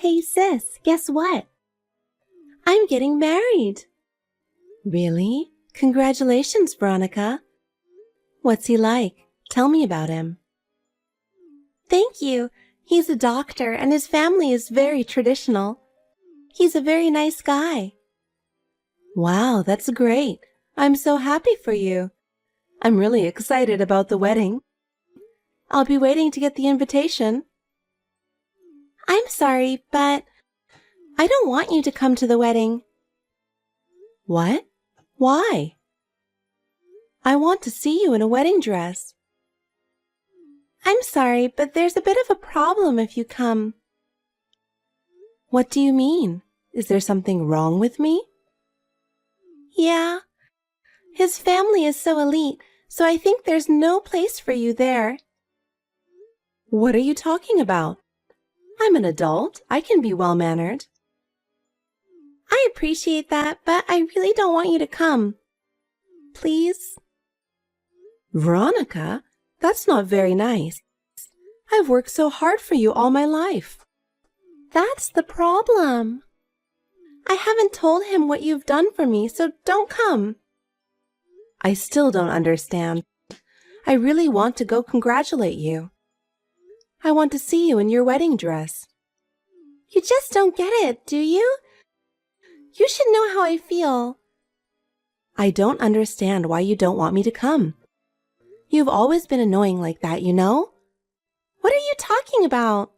Hey sis, guess what? I'm getting married. Really? Congratulations, Veronica. What's he like? Tell me about him. Thank you. He's a doctor and his family is very traditional. He's a very nice guy. Wow, that's great. I'm so happy for you. I'm really excited about the wedding. I'll be waiting to get the invitation. I'm sorry, but I don't want you to come to the wedding. What? Why? I want to see you in a wedding dress. I'm sorry, but there's a bit of a problem if you come. What do you mean? Is there something wrong with me? Yeah. His family is so elite, so I think there's no place for you there. What are you talking about? I'm an adult. I can be well-mannered. I appreciate that, but I really don't want you to come. Please? Veronica, that's not very nice. I've worked so hard for you all my life. That's the problem. I haven't told him what you've done for me, so don't come. I still don't understand. I really want to go congratulate you. I want to see you in your wedding dress. You just don't get it, do you? You should know how I feel. I don't understand why you don't want me to come. You've always been annoying like that, you know? What are you talking about?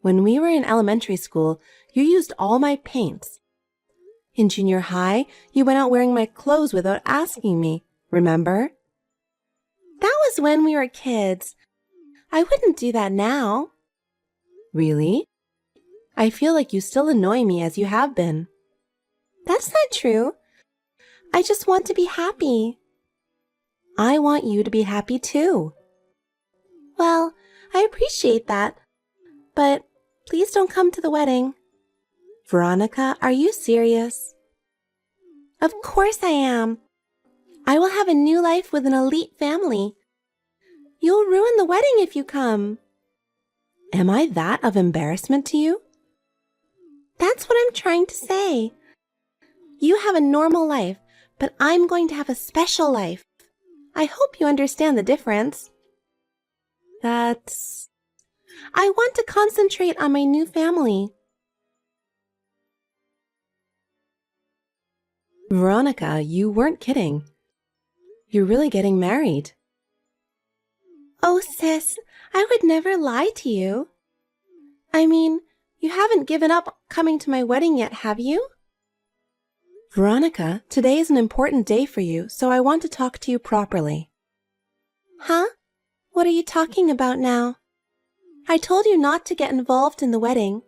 When we were in elementary school, you used all my paints. In junior high, you went out wearing my clothes without asking me, remember? That was when we were kids. I wouldn't do that now. Really? I feel like you still annoy me as you have been. That's not true. I just want to be happy. I want you to be happy too. Well, I appreciate that, but please don't come to the wedding. Veronica, are you serious? Of course I am. I will have a new life with an elite family. You'll ruin the wedding if you come. Am I that of embarrassment to you? That's what I'm trying to say. You have a normal life, but I'm going to have a special life. I hope you understand the difference. I want to concentrate on my new family. Veronica, you weren't kidding. You're really getting married. Oh, sis, I would never lie to you. I mean, you haven't given up coming to my wedding yet, have you? Veronica, today is an important day for you, so I want to talk to you properly. Huh? What are you talking about now? I told you not to get involved in the wedding.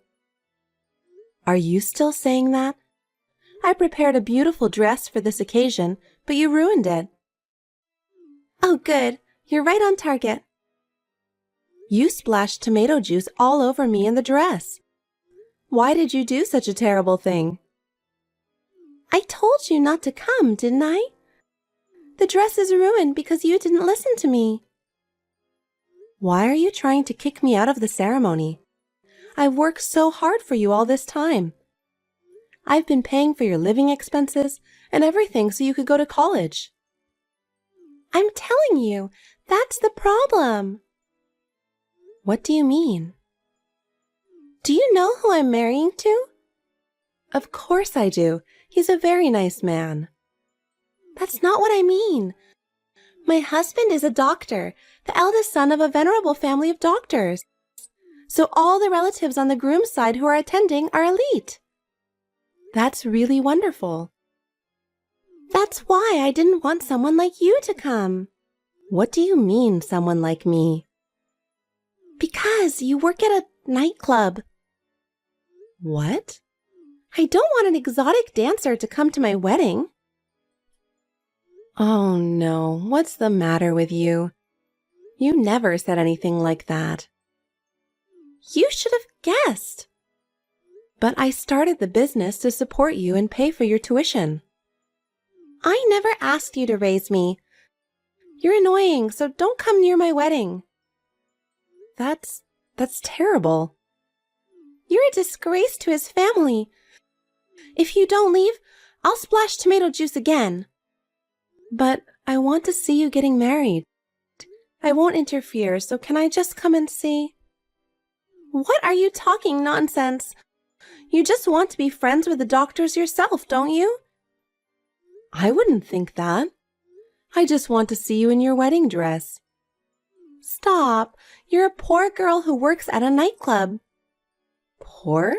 Are you still saying that? I prepared a beautiful dress for this occasion, but you ruined it. Oh, good. You're right on target. You splashed tomato juice all over me in the dress. Why did you do such a terrible thing? I told you not to come, didn't I? The dress is ruined because you didn't listen to me. Why are you trying to kick me out of the ceremony? I've worked so hard for you all this time. I've been paying for your living expenses and everything so you could go to college. I'm telling you, that's the problem. What do you mean? Do you know who I'm marrying to? Of course I do. He's a very nice man. That's not what I mean. My husband is a doctor, the eldest son of a venerable family of doctors. So all the relatives on the groom's side who are attending are elite. That's really wonderful. That's why I didn't want someone like you to come. What do you mean, someone like me? Because you work at a nightclub. What? I don't want an exotic dancer to come to my wedding. Oh no, what's the matter with you? You never said anything like that. You should have guessed. But I started the business to support you and pay for your tuition. I never asked you to raise me. You're annoying, so don't come near my wedding. That's terrible. You're a disgrace to his family. If you don't leave, I'll splash tomato juice again. But I want to see you getting married. I won't interfere, so can I just come and see? What are you talking nonsense? You just want to be friends with the doctors yourself, don't you? I wouldn't think that. I just want to see you in your wedding dress. Stop. You're a poor girl who works at a nightclub. Poor?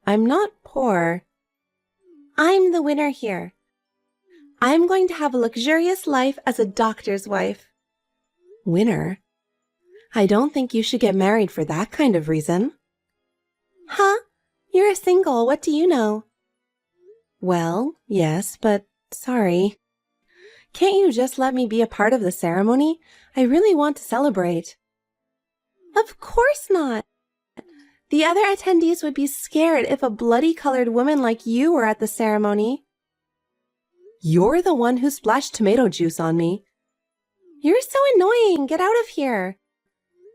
I'm not poor. I'm the winner here. I'm going to have a luxurious life as a doctor's wife. Winner? I don't think you should get married for that kind of reason. Huh? You're a single. What do you know? Well, yes, but sorry. Can't you just let me be a part of the ceremony? I really want to celebrate. Of course not. The other attendees would be scared if a bloody-colored woman like you were at the ceremony. You're the one who splashed tomato juice on me. You're so annoying. Get out of here.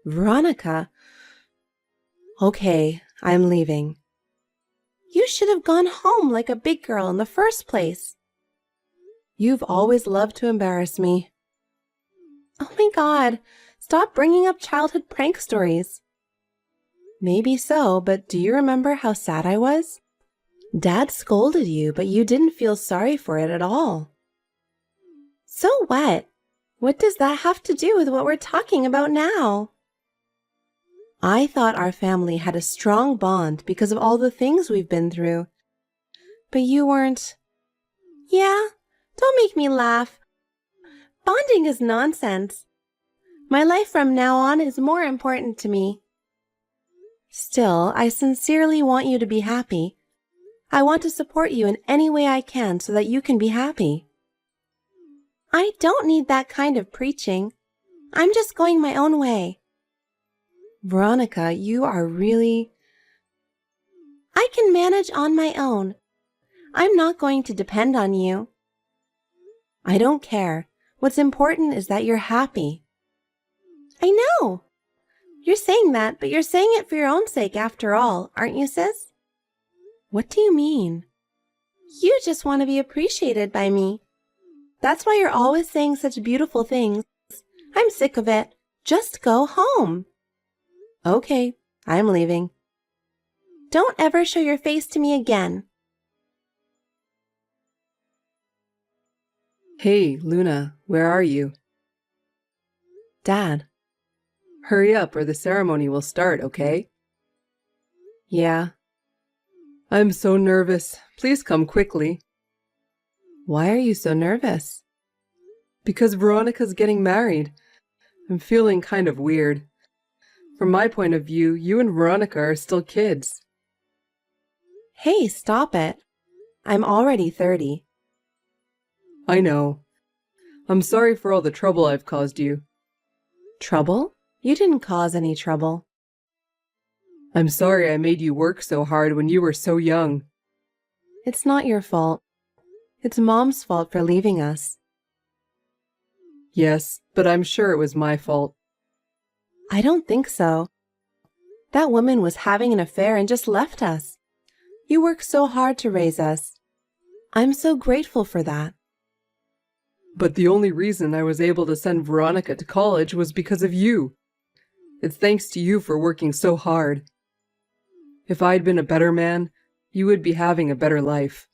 Veronica. Okay, I'm leaving. You should have gone home like a big girl in the first place. You've always loved to embarrass me. Oh my God, stop bringing up childhood prank stories. Maybe so, but do you remember how sad I was? Dad scolded you, but you didn't feel sorry for it at all. So what? What does that have to do with what we're talking about now? I thought our family had a strong bond because of all the things we've been through. But you weren't. Yeah, don't make me laugh. Bonding is nonsense. My life from now on is more important to me. Still, I sincerely want you to be happy. I want to support you in any way I can so that you can be happy. I don't need that kind of preaching. I'm just going my own way. Veronica, you are really... I can manage on my own. I'm not going to depend on you. I don't care. What's important is that you're happy. I know. You're saying that, but you're saying it for your own sake after all, aren't you, sis? What do you mean? You just want to be appreciated by me. That's why you're always saying such beautiful things. I'm sick of it. Just go home. Okay, I'm leaving. Don't ever show your face to me again. Hey, Luna, where are you? Dad. Hurry up or the ceremony will start, okay? Yeah. I'm so nervous. Please come quickly. Why are you so nervous? Because Veronica's getting married. I'm feeling kind of weird. From my point of view, you and Veronica are still kids. Hey, stop it. I'm already 30. I know. I'm sorry for all the trouble I've caused you. Trouble? You didn't cause any trouble. I'm sorry I made you work so hard when you were so young. It's not your fault. It's Mom's fault for leaving us. Yes, but I'm sure it was my fault. I don't think so. That woman was having an affair and just left us. You worked so hard to raise us. I'm so grateful for that. But the only reason I was able to send Veronica to college was because of you. It's thanks to you for working so hard. If I'd been a better man, you would be having a better life.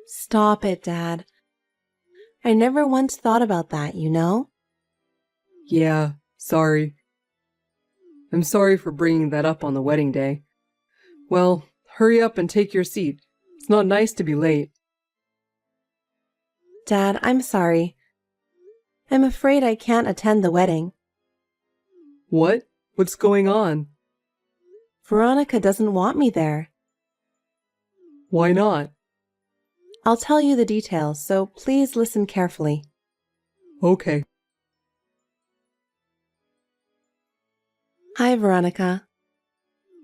Stop it, Dad. I never once thought about that, you know? Yeah, sorry. I'm sorry for bringing that up on the wedding day. Well, hurry up and take your seat. It's not nice to be late. Dad, I'm sorry. I'm afraid I can't attend the wedding. What? What's going on? Veronica doesn't want me there. Why not? I'll tell you the details, so please listen carefully. Okay. Hi, Veronica.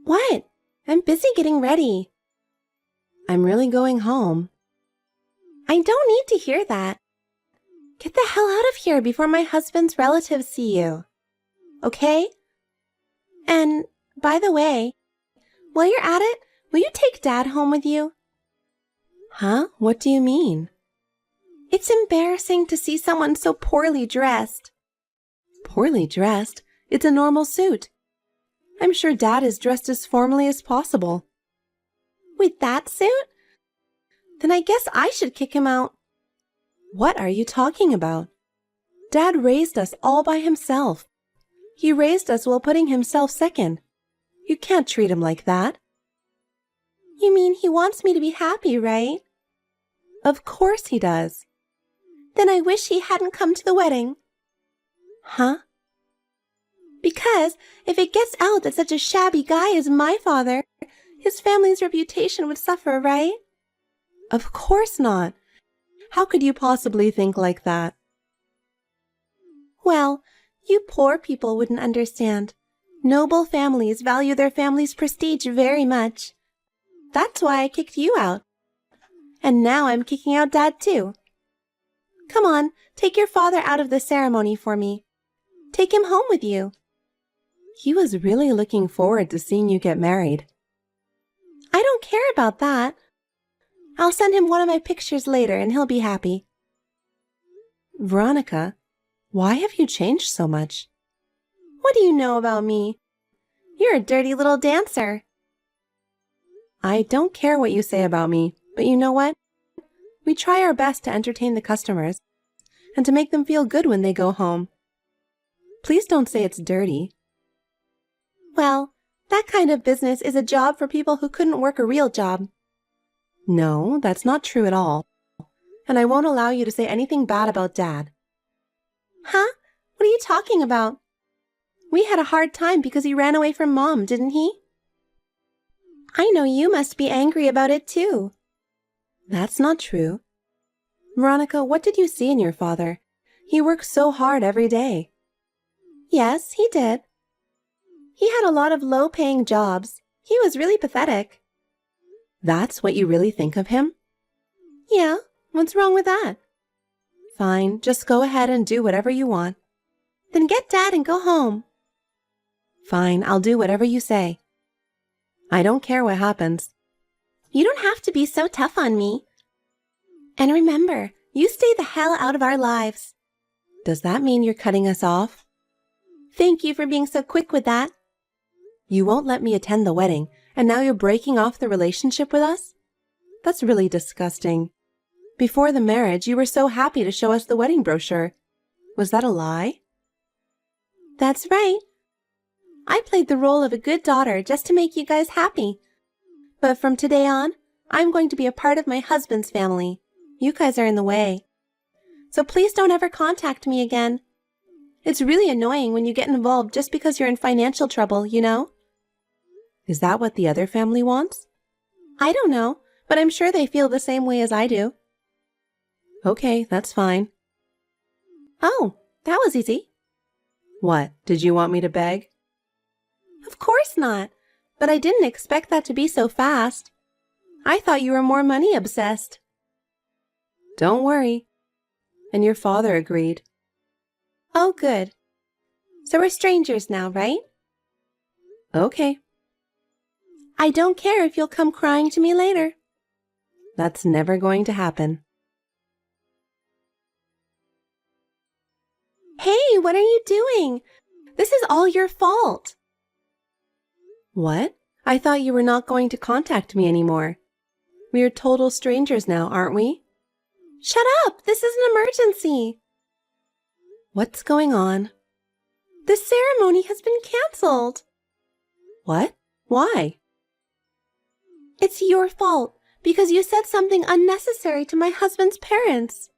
What? I'm busy getting ready. I'm really going home. I don't need to hear that. Get the hell out of here before my husband's relatives see you. Okay? And, by the way, While you're at it, will you take Dad home with you? Huh? What do you mean? It's embarrassing to see someone so poorly dressed. Poorly dressed? It's a normal suit. I'm sure Dad is dressed as formally as possible. With that suit? Then I guess I should kick him out. What are you talking about? Dad raised us all by himself. He raised us while putting himself second. You can't treat him like that. You mean he wants me to be happy, right? Of course he does. Then I wish he hadn't come to the wedding. Huh? Because if it gets out that such a shabby guy is my father, his family's reputation would suffer, right? Of course not. How could you possibly think like that? Well, you poor people wouldn't understand. Noble families value their family's prestige very much. That's why I kicked you out. And now I'm kicking out Dad too. Come on, take your father out of the ceremony for me. Take him home with you. He was really looking forward to seeing you get married. I don't care about that. I'll send him one of my pictures later and he'll be happy. Veronica, why have you changed so much? What do you know about me? You're a dirty little dancer. I don't care what you say about me, but you know what? We try our best to entertain the customers and to make them feel good when they go home. Please don't say it's dirty. Well, that kind of business is a job for people who couldn't work a real job. No, that's not true at all. And I won't allow you to say anything bad about Dad. Huh? What are you talking about? We had a hard time because he ran away from Mom, didn't he? I know you must be angry about it too. That's not true. Veronica, what did you see in your father? He works so hard every day. Yes, he did. He had a lot of low-paying jobs. He was really pathetic. That's what you really think of him? Yeah, what's wrong with that? Fine, just go ahead and do whatever you want. Then get Dad and go home. Fine, I'll do whatever you say. I don't care what happens. You don't have to be so tough on me. And remember, you stay the hell out of our lives. Does that mean you're cutting us off? Thank you for being so quick with that. You won't let me attend the wedding, and now you're breaking off the relationship with us? That's really disgusting. Before the marriage, you were so happy to show us the wedding brochure. Was that a lie? That's right. I played the role of a good daughter just to make you guys happy. But from today on, I'm going to be a part of my husband's family. You guys are in the way. So please don't ever contact me again. It's really annoying when you get involved just because you're in financial trouble, you know? Is that what the other family wants? I don't know, but I'm sure they feel the same way as I do. Okay, that's fine. Oh, that was easy. What, did you want me to beg? Of course not, but I didn't expect that to be so fast. I thought you were more money obsessed. Don't worry. And your father agreed. Oh, good. So we're strangers now, right? Okay. I don't care if you'll come crying to me later. That's never going to happen. Hey, what are you doing? This is all your fault. What? I thought you were not going to contact me anymore. We are total strangers now, aren't we? Shut up! This is an emergency! What's going on? The ceremony has been cancelled. What? Why? It's your fault, because you said something unnecessary to my husband's parents.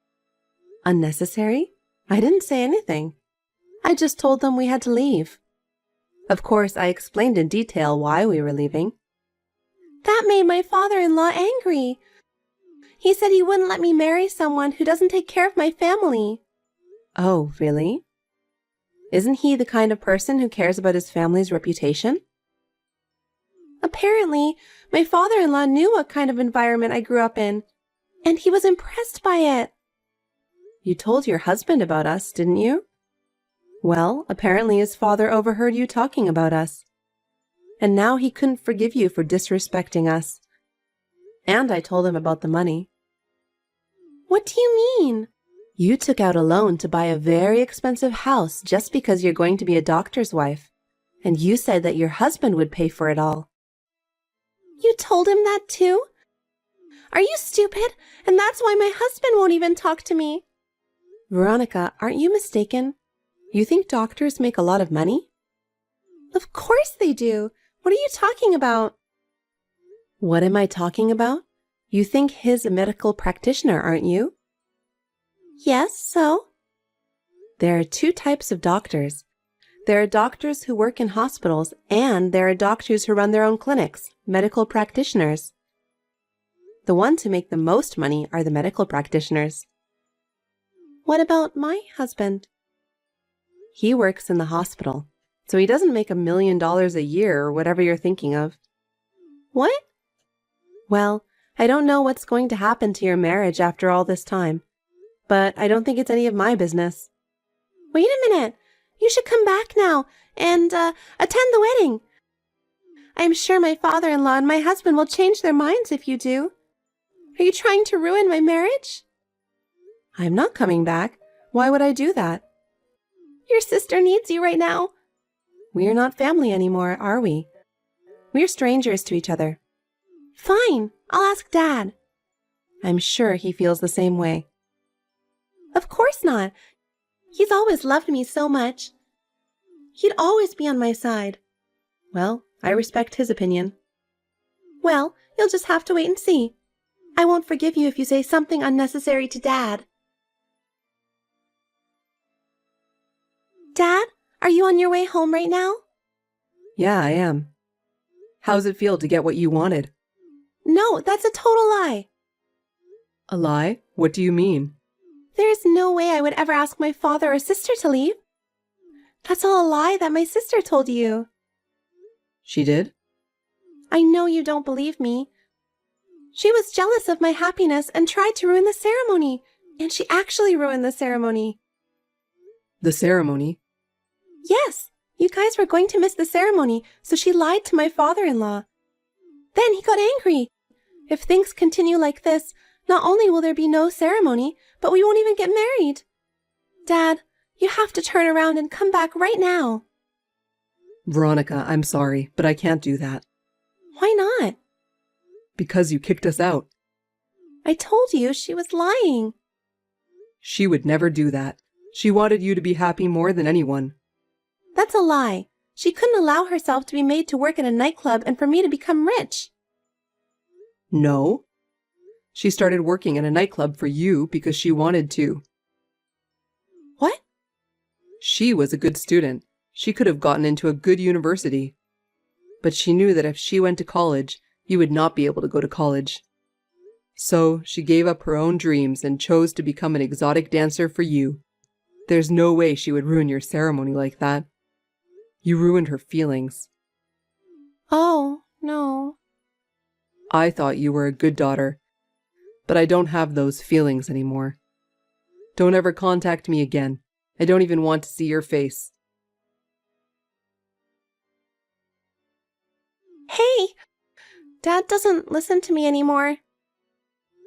Unnecessary? I didn't say anything. I just told them we had to leave. Of course, I explained in detail why we were leaving. That made my father-in-law angry. He said he wouldn't let me marry someone who doesn't take care of my family. Oh, really? Isn't he the kind of person who cares about his family's reputation? Apparently, my father-in-law knew what kind of environment I grew up in, and he was impressed by it. You told your husband about us, didn't you? Well, apparently his father overheard you talking about us. And now he couldn't forgive you for disrespecting us. And I told him about the money. What do you mean? You took out a loan to buy a very expensive house just because you're going to be a doctor's wife. And you said that your husband would pay for it all. You told him that too? Are you stupid? And that's why my husband won't even talk to me. Veronica, aren't you mistaken? You think doctors make a lot of money? Of course they do. What are you talking about? What am I talking about? You think he's a medical practitioner, aren't you? Yes, so? There are two types of doctors. There are doctors who work in hospitals, and there are doctors who run their own clinics, medical practitioners. The ones who make the most money are the medical practitioners. What about my husband? He works in the hospital, so he doesn't make $1 million a year or whatever you're thinking of. What? Well, I don't know what's going to happen to your marriage after all this time, but I don't think it's any of my business. Wait a minute. You should come back now and attend the wedding. I'm sure my father-in-law and my husband will change their minds if you do. Are you trying to ruin my marriage? I'm not coming back. Why would I do that? Your sister needs you right now. We're not family anymore, are we? We're strangers to each other. Fine, I'll ask Dad. I'm sure he feels the same way. Of course not. He's always loved me so much. He'd always be on my side. Well, I respect his opinion. Well, you'll just have to wait and see. I won't forgive you if you say something unnecessary to Dad. Dad, are you on your way home right now? Yeah, I am. How's it feel to get what you wanted? No, that's a total lie. A lie? What do you mean? There is no way I would ever ask my father or sister to leave. That's all a lie that my sister told you. She did? I know you don't believe me. She was jealous of my happiness and tried to ruin the ceremony, and she actually ruined the ceremony. The ceremony? Yes, you guys were going to miss the ceremony, so she lied to my father-in-law. Then he got angry. If things continue like this, not only will there be no ceremony, but we won't even get married. Dad, you have to turn around and come back right now. Veronica, I'm sorry, but I can't do that. Why not? Because you kicked us out. I told you she was lying. She would never do that. She wanted you to be happy more than anyone. That's a lie. She couldn't allow herself to be made to work in a nightclub and for me to become rich. No. She started working in a nightclub for you because she wanted to. What? She was a good student. She could have gotten into a good university. But she knew that if she went to college, you would not be able to go to college. So she gave up her own dreams and chose to become an exotic dancer for you. There's no way she would ruin your ceremony like that. You ruined her feelings. Oh, no. I thought you were a good daughter, but I don't have those feelings anymore. Don't ever contact me again. I don't even want to see your face. Hey! Dad doesn't listen to me anymore.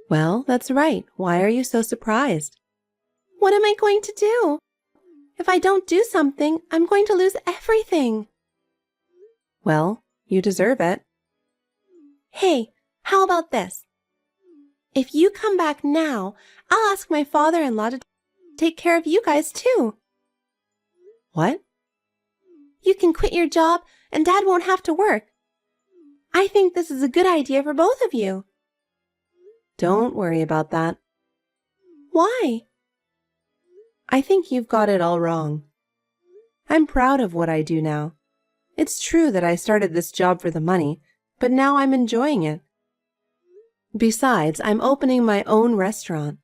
Well, that's right. Why are you so surprised? What am I going to do? If I don't do something, I'm going to lose everything. Well, you deserve it. Hey, how about this? If you come back now, I'll ask my father-in-law to take care of you guys too. What? You can quit your job and Dad won't have to work. I think this is a good idea for both of you. Don't worry about that. Why? I think you've got it all wrong. I'm proud of what I do now. It's true that I started this job for the money, but now I'm enjoying it. Besides, I'm opening my own restaurant.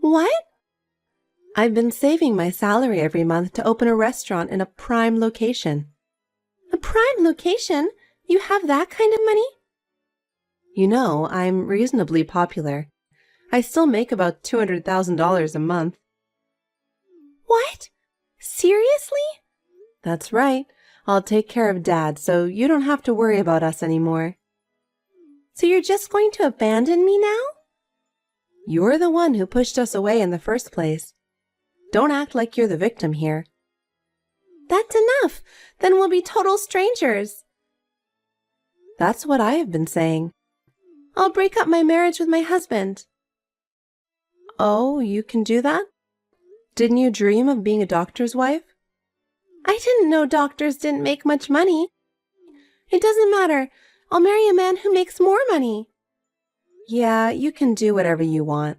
What? I've been saving my salary every month to open a restaurant in a prime location. A prime location? You have that kind of money? You know, I'm reasonably popular. I still make about $200,000 a month. What? Seriously? That's right. I'll take care of Dad so you don't have to worry about us anymore. So you're just going to abandon me now? You're the one who pushed us away in the first place. Don't act like you're the victim here. That's enough. Then we'll be total strangers. That's what I have been saying. I'll break up my marriage with my husband. Oh, you can do that? Didn't you dream of being a doctor's wife? I didn't know doctors didn't make much money. It doesn't matter. I'll marry a man who makes more money. Yeah, you can do whatever you want.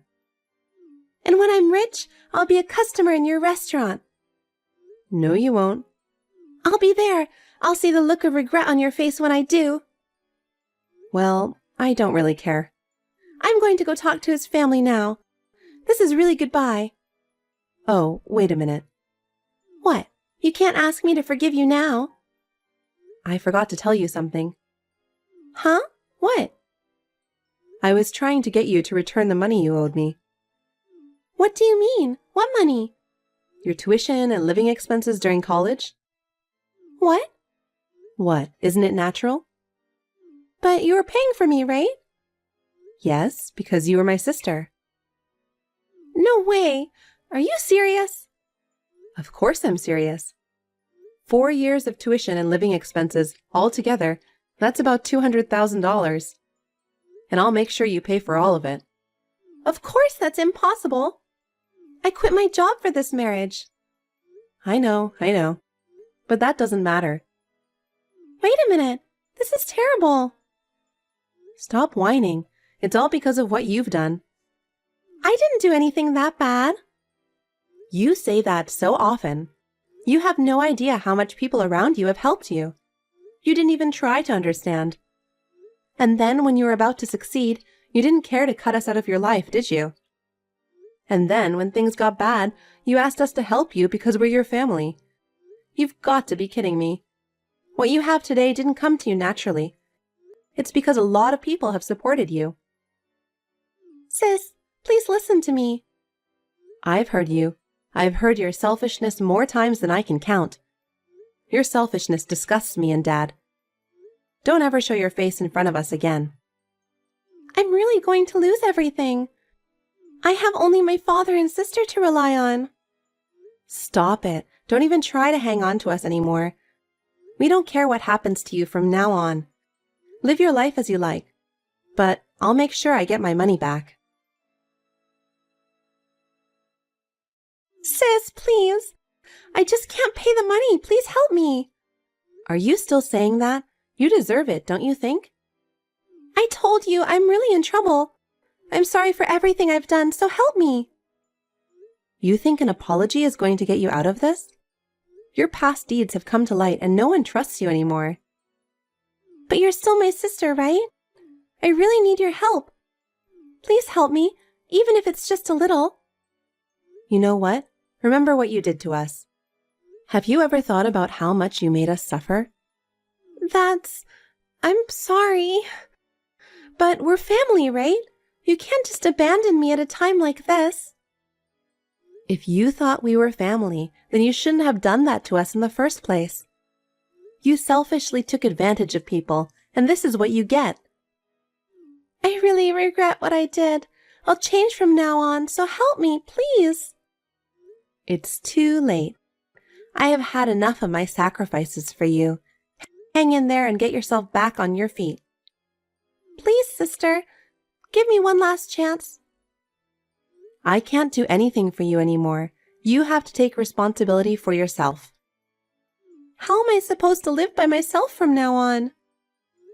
And when I'm rich, I'll be a customer in your restaurant. No, you won't. I'll be there. I'll see the look of regret on your face when I do. Well, I don't really care. I'm going to go talk to his family now. This is really goodbye. Oh, wait a minute. What? You can't ask me to forgive you now. I forgot to tell you something. Huh? What? I was trying to get you to return the money you owed me. What do you mean? What money? Your tuition and living expenses during college. What? What? Isn't it natural? But you were paying for me, right? Yes, because you were my sister. No way. Are you serious? Of course I'm serious. 4 years of tuition and living expenses all together, that's about $200,000. And I'll make sure you pay for all of it. Of course that's impossible. I quit my job for this marriage. I know. But that doesn't matter. Wait a minute. This is terrible. Stop whining. It's all because of what you've done. I didn't do anything that bad. You say that so often. You have no idea how much people around you have helped you. You didn't even try to understand. And then when you were about to succeed, you didn't care to cut us out of your life, did you? And then when things got bad, you asked us to help you because we're your family. You've got to be kidding me. What you have today didn't come to you naturally. It's because a lot of people have supported you. Sis, please listen to me. I've heard you. I've heard your selfishness more times than I can count. Your selfishness disgusts me and Dad. Don't ever show your face in front of us again. I'm really going to lose everything. I have only my father and sister to rely on. Stop it. Don't even try to hang on to us anymore. We don't care what happens to you from now on. Live your life as you like. But I'll make sure I get my money back. Sis, please. I just can't pay the money. Please help me. Are you still saying that? You deserve it, don't you think? I told you I'm really in trouble. I'm sorry for everything I've done, so help me. You think an apology is going to get you out of this? Your past deeds have come to light and no one trusts you anymore. But you're still my sister, right? I really need your help. Please help me, even if it's just a little. You know what? Remember what you did to us. Have you ever thought about how much you made us suffer? I'm sorry. But we're family, right? You can't just abandon me at a time like this. If you thought we were family, then you shouldn't have done that to us in the first place. You selfishly took advantage of people, and this is what you get. I really regret what I did. I'll change from now on, so help me, please. It's too late. I have had enough of my sacrifices for you. Hang in there and get yourself back on your feet. Please, sister, give me one last chance. I can't do anything for you anymore. You have to take responsibility for yourself. How am I supposed to live by myself from now on?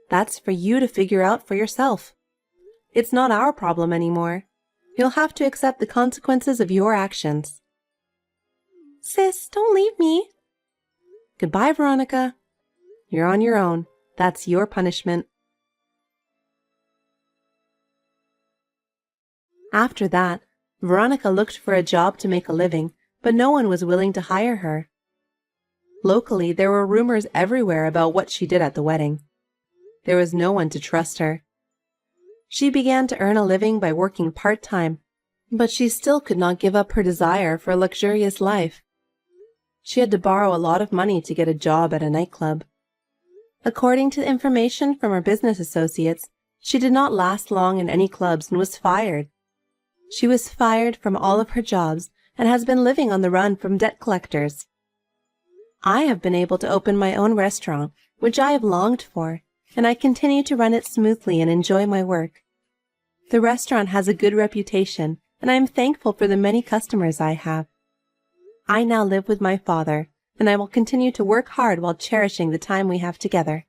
That's for you to figure out for yourself. It's not our problem anymore. You'll have to accept the consequences of your actions. Sis, don't leave me. Goodbye, Veronica. You're on your own. That's your punishment. After that, Veronica looked for a job to make a living, but no one was willing to hire her. Locally, there were rumors everywhere about what she did at the wedding. There was no one to trust her. She began to earn a living by working part-time, but she still could not give up her desire for a luxurious life. She had to borrow a lot of money to get a job at a nightclub. According to information from her business associates, she did not last long in any clubs and was fired. She was fired from all of her jobs and has been living on the run from debt collectors. I have been able to open my own restaurant, which I have longed for, and I continue to run it smoothly and enjoy my work. The restaurant has a good reputation, and I am thankful for the many customers I have. I now live with my father, and I will continue to work hard while cherishing the time we have together.